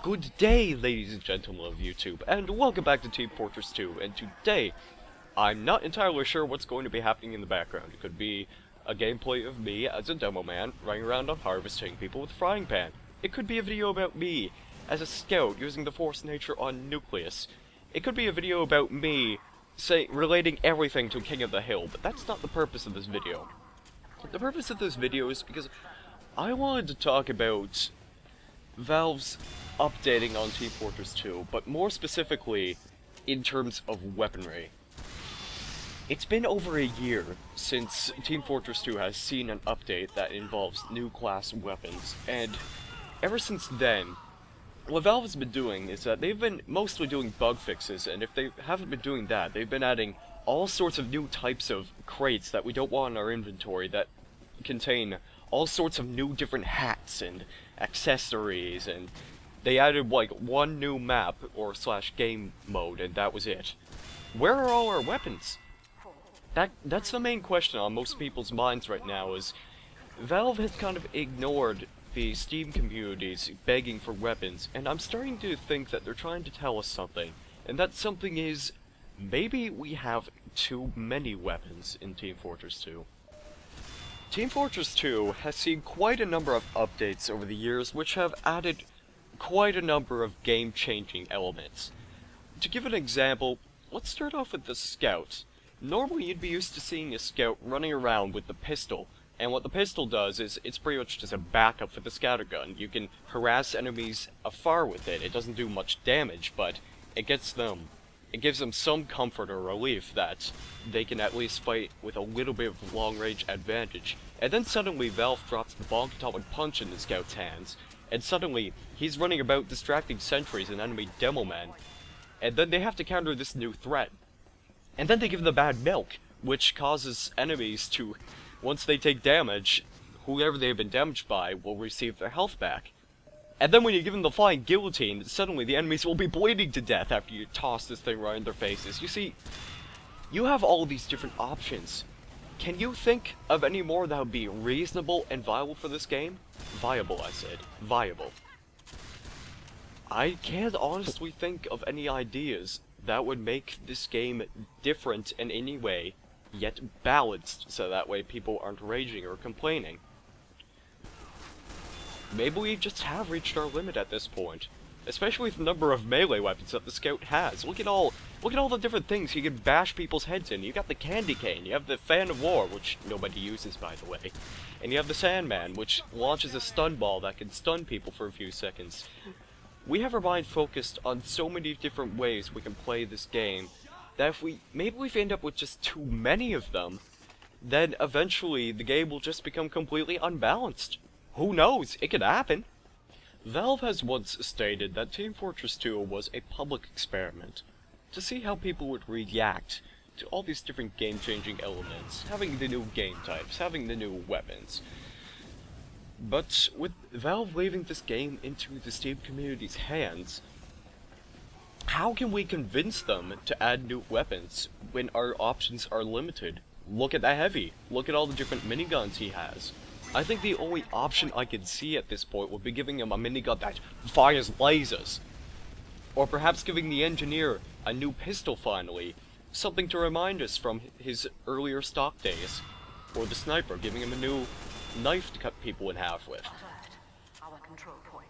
Good day, ladies and gentlemen of YouTube, and welcome back to Team Fortress 2, and today, I'm not entirely sure what's going to be happening in the background. It could be a gameplay of me as a demo man, running around on harvesting people with a frying pan. It could be a video about me as a scout using the Force-a-Nucleus. It could be a video about me, relating everything to King of the Hill, but that's not the purpose of this video. The purpose of this video is because I wanted to talk about Valve's updating on Team Fortress 2, but more specifically, in terms of weaponry. It's been over a year since Team Fortress 2 has seen an update that involves new class weapons, and ever since then, what Valve has been doing is that they've been mostly doing bug fixes, and if they haven't been doing that, they've been adding all sorts of new types of crates that we don't want in our inventory that contain all sorts of new different hats and accessories, and they added like one new map or / game mode, and that was it. Where are all our weapons? That's the main question on most people's minds right now, is Valve has kind of ignored the Steam communities begging for weapons, and I'm starting to think that they're trying to tell us something, and that something is maybe we have too many weapons in Team Fortress 2. Team Fortress 2 has seen quite a number of updates over the years which have added quite a number of game-changing elements. To give an example, let's start off with the Scout. Normally you'd be used to seeing a Scout running around with the pistol, and what the pistol does is it's pretty much just a backup for the scatter gun. You can harass enemies afar with it. It doesn't do much damage, but it gives them some comfort or relief that they can at least fight with a little bit of long-range advantage. And then suddenly Valve drops the Bonk Atomic Punch in the Scout's hands, and suddenly he's running about distracting sentries and enemy demo men. And then they have to counter this new threat. And then they give them bad milk, which causes enemies to, once they take damage, whoever they've been damaged by will receive their health back. And then when you give them the flying guillotine, suddenly the enemies will be bleeding to death after you toss this thing right in their faces. You see, you have all these different options. Can you think of any more that would be reasonable and viable for this game? Viable, I said. Viable. I can't honestly think of any ideas that would make this game different in any way, yet balanced, so that way people aren't raging or complaining. Maybe we just have reached our limit at this point, especially with the number of melee weapons that the Scout has. Look at all the different things you can bash people's heads in. You got the Candy Cane, you have the Fan of War, which nobody uses by the way, and you have the Sandman, which launches a stun ball that can stun people for a few seconds. We have our mind focused on so many different ways we can play this game, that maybe if we end up with just too many of them, then eventually the game will just become completely unbalanced. Who knows? It could happen. Valve has once stated that Team Fortress 2 was a public experiment, to see how people would react to all these different game-changing elements, having the new game types, having the new weapons. But with Valve leaving this game into the Steam community's hands, how can we convince them to add new weapons when our options are limited? Look at the Heavy. Look at all the different miniguns he has. I think the only option I could see at this point would be giving him a minigun that fires lasers. Or perhaps giving the Engineer a new pistol finally, something to remind us from his earlier stock days. Or the Sniper, giving him a new knife to cut people in half with.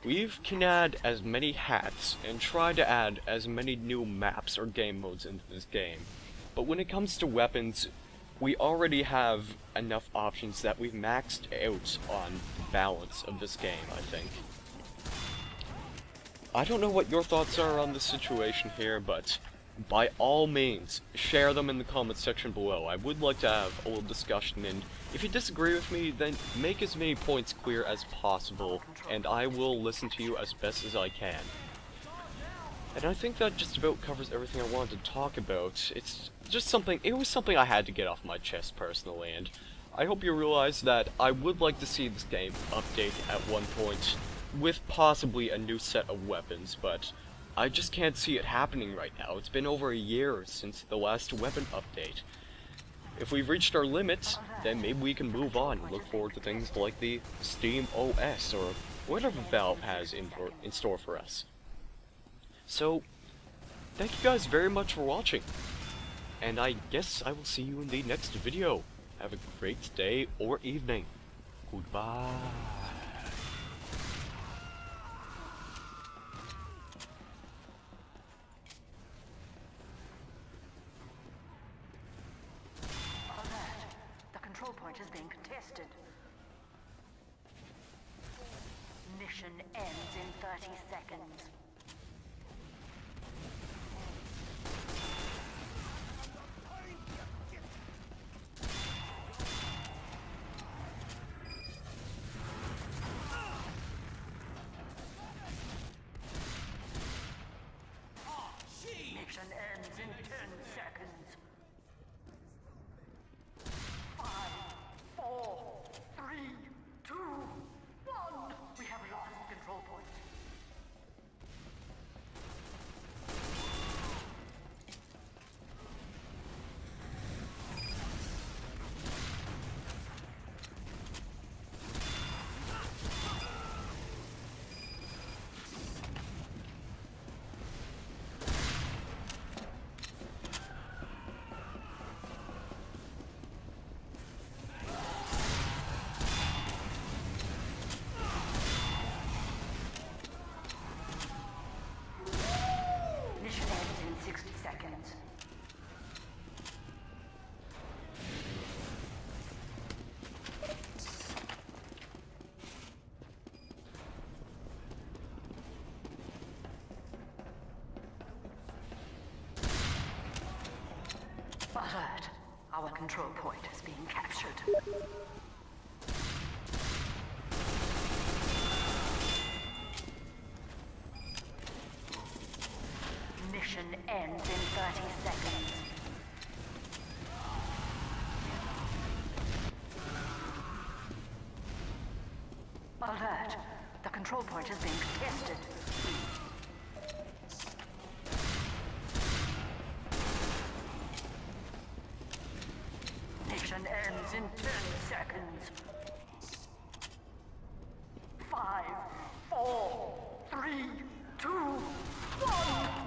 We can add as many hats and try to add as many new maps or game modes into this game, but when it comes to weapons, we already have enough options that we've maxed out on the balance of this game, I think. I don't know what your thoughts are on this situation here, but by all means, share them in the comments section below. I would like to have a little discussion, and if you disagree with me, then make as many points clear as possible, and I will listen to you as best as I can. And I think that just about covers everything I wanted to talk about. It was something I had to get off my chest personally, and I hope you realize that I would like to see this game update at one point, with possibly a new set of weapons, but I just can't see it happening right now. It's been over a year since the last weapon update. If we've reached our limits, then maybe we can move on and look forward to things like the Steam OS or whatever Valve has in store for us. So, thank you guys very much for watching, and I guess I will see you in the next video. Have a great day or evening. Goodbye. Alert. The control point is being contested. Mission ends in 30 seconds. Mission ends in 10 seconds. 5, 4, 3, 2, 1. We have lost the control point. Mission ends in 60 seconds. Alert. Our control point is being captured. Mission ends in 30 seconds. Alert. The control point is being contested. Mission ends in 10 seconds. 5, 4, 3, 2, 1.